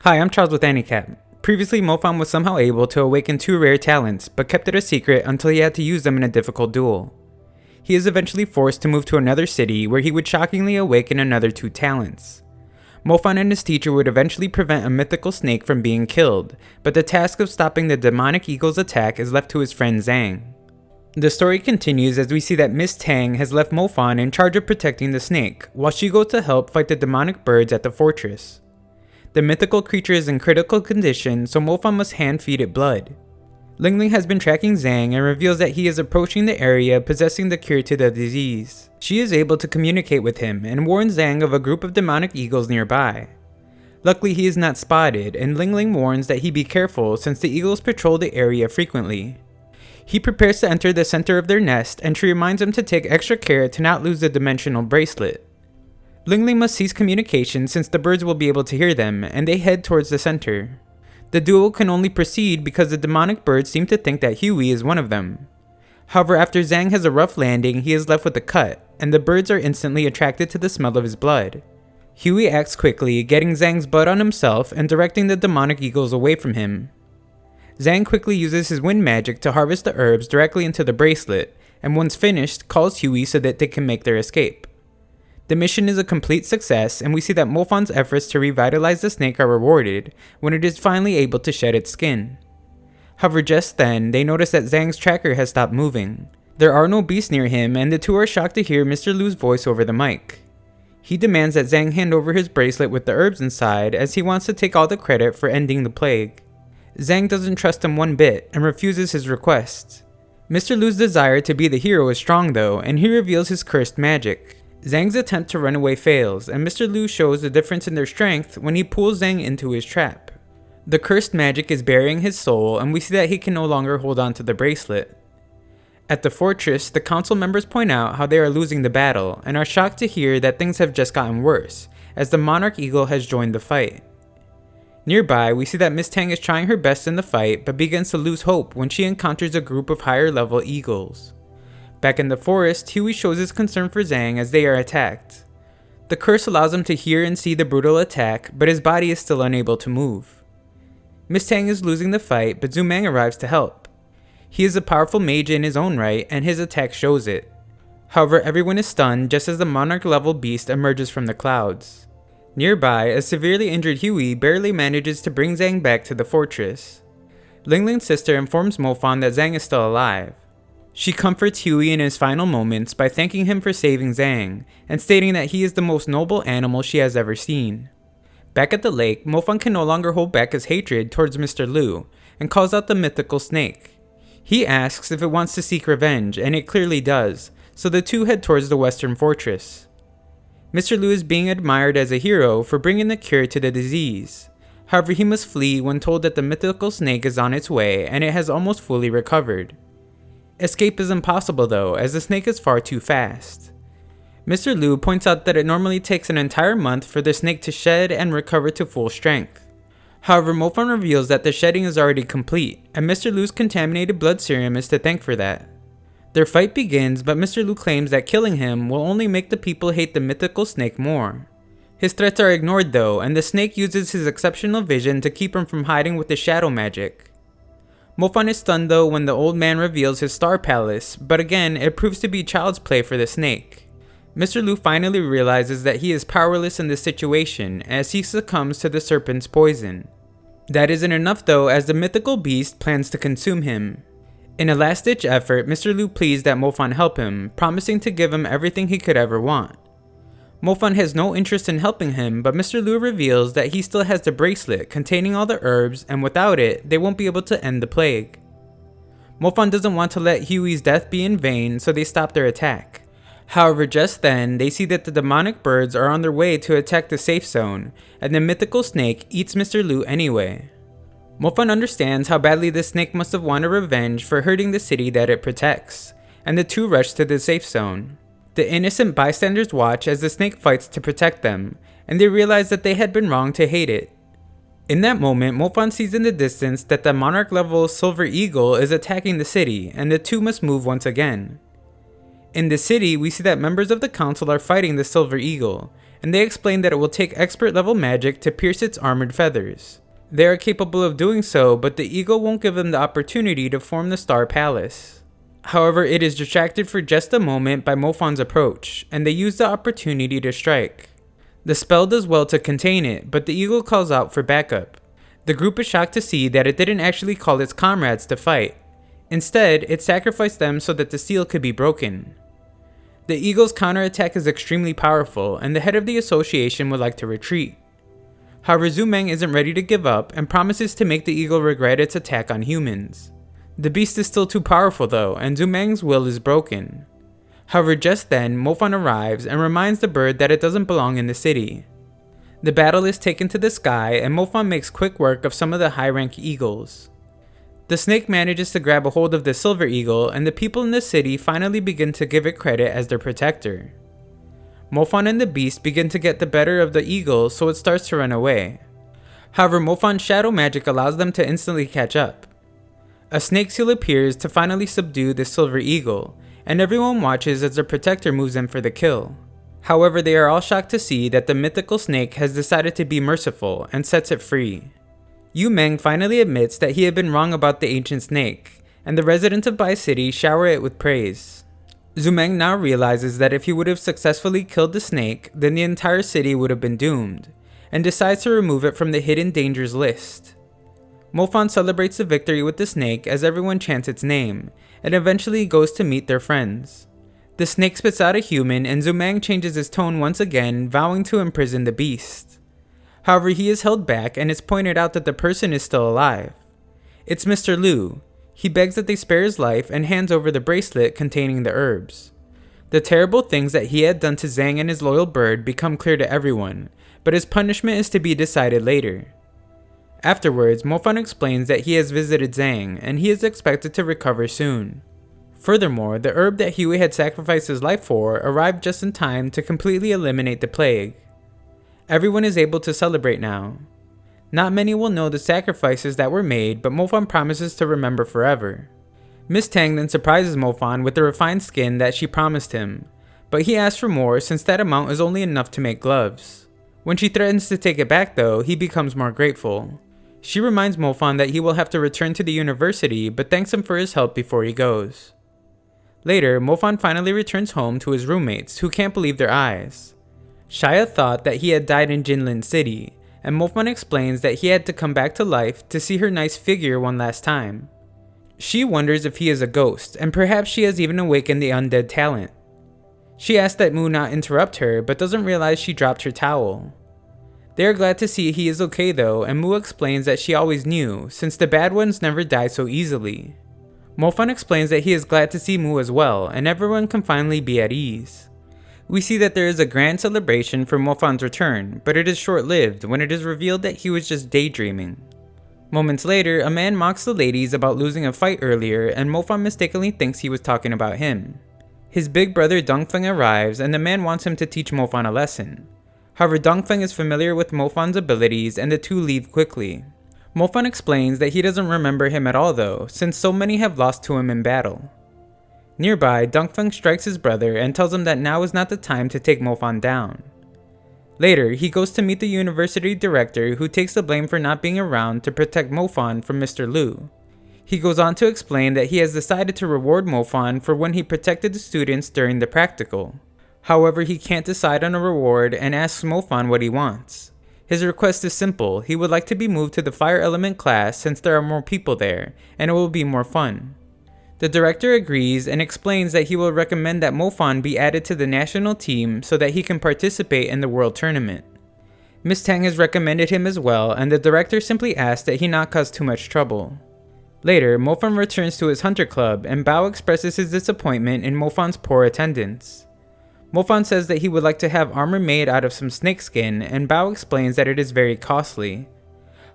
Hi, I'm Charles with AniCap. Previously, Mofan was somehow able to awaken two rare talents, but kept it a secret until he had to use them in a difficult duel. He is eventually forced to move to another city where he would shockingly awaken another two talents. Mofan and his teacher would eventually prevent a mythical snake from being killed, but the task of stopping the demonic eagle's attack is left to his friend Zhang. The story continues as we see that Miss Tang has left Mofan in charge of protecting the snake, while she goes to help fight the demonic birds at the fortress. The mythical creature is in critical condition, so Mofan must hand feed it blood. Lingling has been tracking Zhang and reveals that he is approaching the area possessing the cure to the disease. She is able to communicate with him and warns Zhang of a group of demonic eagles nearby. Luckily, he is not spotted, and Lingling warns that he be careful since the eagles patrol the area frequently. He prepares to enter the center of their nest, and she reminds him to take extra care to not lose the dimensional bracelet. Lingling must cease communication since the birds will be able to hear them, and they head towards the center. The duel can only proceed because the demonic birds seem to think that Huey is one of them. However, after Zhang has a rough landing, he is left with a cut, and the birds are instantly attracted to the smell of his blood. Huey acts quickly, getting Zhang's blood on himself and directing the demonic eagles away from him. Zhang quickly uses his wind magic to harvest the herbs directly into the bracelet, and once finished, calls Huey so that they can make their escape. The mission is a complete success, and we see that Mofan's efforts to revitalize the snake are rewarded when it is finally able to shed its skin. However, just then, they notice that Zhang's tracker has stopped moving. There are no beasts near him, and the two are shocked to hear Mr. Lu's voice over the mic. He demands that Zhang hand over his bracelet with the herbs inside, as he wants to take all the credit for ending the plague. Zhang doesn't trust him one bit, and refuses his request. Mr. Lu's desire to be the hero is strong though, and he reveals his cursed magic. Zhang's attempt to run away fails, and Mr. Lu shows the difference in their strength when he pulls Zhang into his trap. The cursed magic is burying his soul, and we see that he can no longer hold on to the bracelet. At the fortress, the council members point out how they are losing the battle, and are shocked to hear that things have just gotten worse, as the monarch eagle has joined the fight. Nearby, we see that Miss Tang is trying her best in the fight, but begins to lose hope when she encounters a group of higher level eagles. Back in the forest, Huey shows his concern for Zhang as they are attacked. The curse allows him to hear and see the brutal attack, but his body is still unable to move. Miss Tang is losing the fight, but Zumang arrives to help. He is a powerful mage in his own right, and his attack shows it. However, everyone is stunned just as the monarch level beast emerges from the clouds. Nearby, a severely injured Huey barely manages to bring Zhang back to the fortress. Lingling's sister informs Mofan that Zhang is still alive. She comforts Huey in his final moments by thanking him for saving Zhang, and stating that he is the most noble animal she has ever seen. Back at the lake, Mofan can no longer hold back his hatred towards Mr. Lu, and calls out the mythical snake. He asks if it wants to seek revenge, and it clearly does, so the two head towards the western fortress. Mr. Lu is being admired as a hero for bringing the cure to the disease. However, he must flee when told that the mythical snake is on its way and it has almost fully recovered. Escape is impossible though, as the snake is far too fast. Mr. Lu points out that it normally takes an entire month for the snake to shed and recover to full strength. However, Mofan reveals that the shedding is already complete, and Mr. Lu's contaminated blood serum is to thank for that. Their fight begins, but Mr. Lu claims that killing him will only make the people hate the mythical snake more. His threats are ignored though, and the snake uses his exceptional vision to keep him from hiding with the shadow magic. Mofan is stunned though when the old man reveals his star palace, but again it proves to be child's play for the snake. Mr. Lu finally realizes that he is powerless in this situation as he succumbs to the serpent's poison. That isn't enough though, as the mythical beast plans to consume him. In a last-ditch effort, Mr. Lu pleads that Mofan help him, promising to give him everything he could ever want. Mofan has no interest in helping him, but Mr. Lu reveals that he still has the bracelet containing all the herbs, and without it, they won't be able to end the plague. Mofan doesn't want to let Huey's death be in vain, so they stop their attack. However, just then, they see that the demonic birds are on their way to attack the safe zone, and the mythical snake eats Mr. Lu anyway. Mofan understands how badly the snake must have wanted revenge for hurting the city that it protects, and the two rush to the safe zone. The innocent bystanders watch as the snake fights to protect them, and they realize that they had been wrong to hate it. In that moment, Mofan sees in the distance that the monarch level silver eagle is attacking the city, and the two must move once again. In the city, we see that members of the council are fighting the silver eagle, and they explain that it will take expert level magic to pierce its armored feathers. They are capable of doing so, but the eagle won't give them the opportunity to form the Star Palace. However, it is distracted for just a moment by Mofan's approach, and they use the opportunity to strike. The spell does well to contain it, but the eagle calls out for backup. The group is shocked to see that it didn't actually call its comrades to fight. Instead, it sacrificed them so that the seal could be broken. The eagle's counterattack is extremely powerful, and the head of the association would like to retreat. However, Zumeng isn't ready to give up and promises to make the eagle regret its attack on humans. The beast is still too powerful though, and Zumeng's will is broken. However, just then, Mofan arrives and reminds the bird that it doesn't belong in the city. The battle is taken to the sky, and Mofan makes quick work of some of the high-rank eagles. The snake manages to grab a hold of the silver eagle, and the people in the city finally begin to give it credit as their protector. Mofan and the beast begin to get the better of the eagle, so it starts to run away. However, Mofan's shadow magic allows them to instantly catch up. A snake seal appears to finally subdue the silver eagle, and everyone watches as their protector moves in for the kill. However, they are all shocked to see that the mythical snake has decided to be merciful and sets it free. Yu Meng finally admits that he had been wrong about the ancient snake, and the residents of Bai City shower it with praise. Zumeng now realizes that if he would have successfully killed the snake, then the entire city would have been doomed, and decides to remove it from the hidden dangers list. Mofan celebrates the victory with the snake as everyone chants its name, and eventually goes to meet their friends. The snake spits out a human, and Zumeng changes his tone once again, vowing to imprison the beast. However, he is held back, and it's pointed out that the person is still alive. It's Mr. Liu. He begs that they spare his life and hands over the bracelet containing the herbs. The terrible things that he had done to Zhang and his loyal bird become clear to everyone, but his punishment is to be decided later. Afterwards, Mofan explains that he has visited Zhang, and he is expected to recover soon. Furthermore, the herb that Huey had sacrificed his life for arrived just in time to completely eliminate the plague. Everyone is able to celebrate now. Not many will know the sacrifices that were made, but Mofan promises to remember forever. Miss Tang then surprises Mofan with the refined skin that she promised him, but he asks for more since that amount is only enough to make gloves. When she threatens to take it back though, he becomes more grateful. She reminds Mofan that he will have to return to the university, but thanks him for his help before he goes. Later, Mofan finally returns home to his roommates, who can't believe their eyes. Shia thought that he had died in Jinlin City, and Mofan explains that he had to come back to life to see her nice figure one last time. She wonders if he is a ghost, and perhaps she has even awakened the undead talent. She asks that Mu not interrupt her, but doesn't realize she dropped her towel. They are glad to see he is okay though, and Mu explains that she always knew, since the bad ones never die so easily. Mofan explains that he is glad to see Mu as well, and everyone can finally be at ease. We see that there is a grand celebration for Mofan's return, but it is short-lived when it is revealed that he was just daydreaming. Moments later, a man mocks the ladies about losing a fight earlier, and Mofan mistakenly thinks he was talking about him. His big brother Dongfeng arrives, and the man wants him to teach Mofan a lesson. However, Dongfeng is familiar with Mofan's abilities, and the two leave quickly. Mofan explains that he doesn't remember him at all though, since so many have lost to him in battle. Nearby, Dongfeng strikes his brother and tells him that now is not the time to take Mofan down. Later, he goes to meet the university director, who takes the blame for not being around to protect Mofan from Mr. Liu. He goes on to explain that he has decided to reward Mofan for when he protected the students during the practical. However, he can't decide on a reward and asks Mofan what he wants. His request is simple: he would like to be moved to the fire element class since there are more people there, and it will be more fun. The director agrees and explains that he will recommend that Mofan be added to the national team so that he can participate in the world tournament. Miss Tang has recommended him as well, and the director simply asks that he not cause too much trouble. Later, Mofan returns to his hunter club, and Bao expresses his disappointment in Mofan's poor attendance. Mofan says that he would like to have armor made out of some snakeskin, and Bao explains that it is very costly.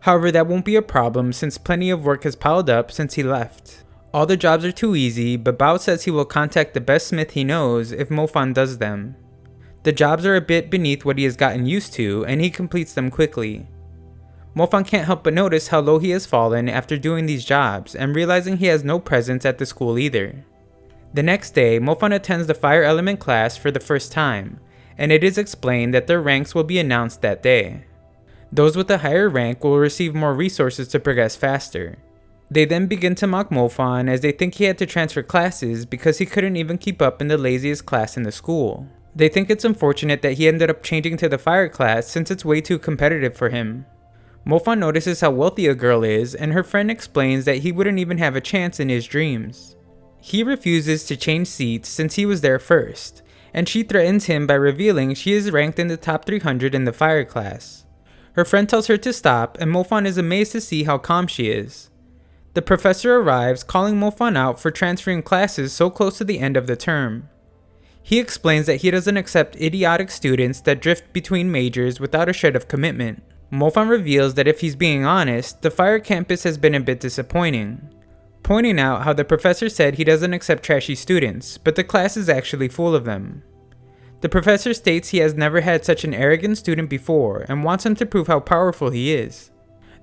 However, that won't be a problem since plenty of work has piled up since he left. All the jobs are too easy, but Bao says he will contact the best smith he knows if Mofan does them. The jobs are a bit beneath what he has gotten used to, and he completes them quickly. Mofan can't help but notice how low he has fallen after doing these jobs, and realizing he has no presence at the school either. The next day, Mofan attends the fire element class for the first time, and it is explained that their ranks will be announced that day. Those with a higher rank will receive more resources to progress faster. They then begin to mock Mofan as they think he had to transfer classes because he couldn't even keep up in the laziest class in the school. They think it's unfortunate that he ended up changing to the fire class since it's way too competitive for him. Mofan notices how wealthy a girl is, and her friend explains that he wouldn't even have a chance in his dreams. He refuses to change seats since he was there first, and she threatens him by revealing she is ranked in the top 300 in the fire class. Her friend tells her to stop, and Mofan is amazed to see how calm she is. The professor arrives, calling Mofan out for transferring classes so close to the end of the term. He explains that he doesn't accept idiotic students that drift between majors without a shred of commitment. Mofan reveals that if he's being honest, the fire campus has been a bit disappointing, pointing out how the professor said he doesn't accept trashy students, but the class is actually full of them. The professor states he has never had such an arrogant student before and wants him to prove how powerful he is.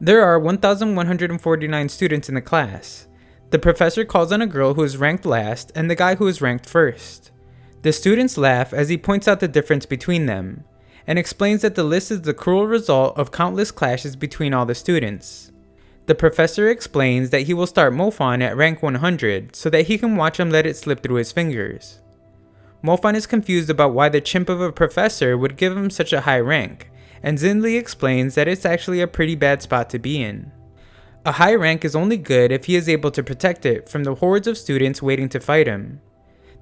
There are 1,149 students in the class. The professor calls on a girl who is ranked last and the guy who is ranked first. The students laugh as he points out the difference between them, and explains that the list is the cruel result of countless clashes between all the students. The professor explains that he will start Mofan at rank 100 so that he can watch him let it slip through his fingers. Mofan is confused about why the chimp of a professor would give him such a high rank, and Zindli explains that it's actually a pretty bad spot to be in. A high rank is only good if he is able to protect it from the hordes of students waiting to fight him.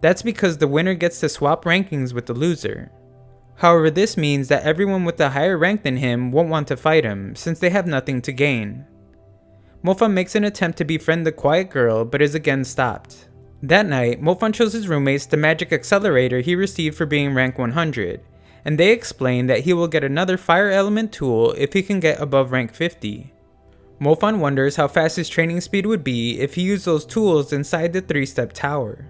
That's because the winner gets to swap rankings with the loser. However, this means that everyone with a higher rank than him won't want to fight him, since they have nothing to gain. Mofan makes an attempt to befriend the quiet girl, but is again stopped. That night, Mofan shows his roommates the magic accelerator he received for being rank 100, and they explain that he will get another fire element tool if he can get above rank 50. Mofan wonders how fast his training speed would be if he used those tools inside the 3-step tower.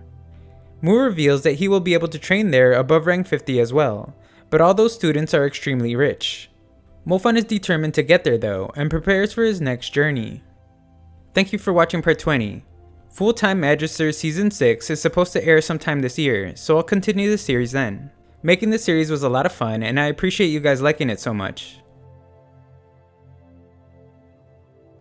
Mu reveals that he will be able to train there above rank 50 as well, but all those students are extremely rich. Mofan is determined to get there though, and prepares for his next journey. Thank you for watching part 20. Full-Time Magister Season 6 is supposed to air sometime this year, so I'll continue the series then. Making this series was a lot of fun, and I appreciate you guys liking it so much.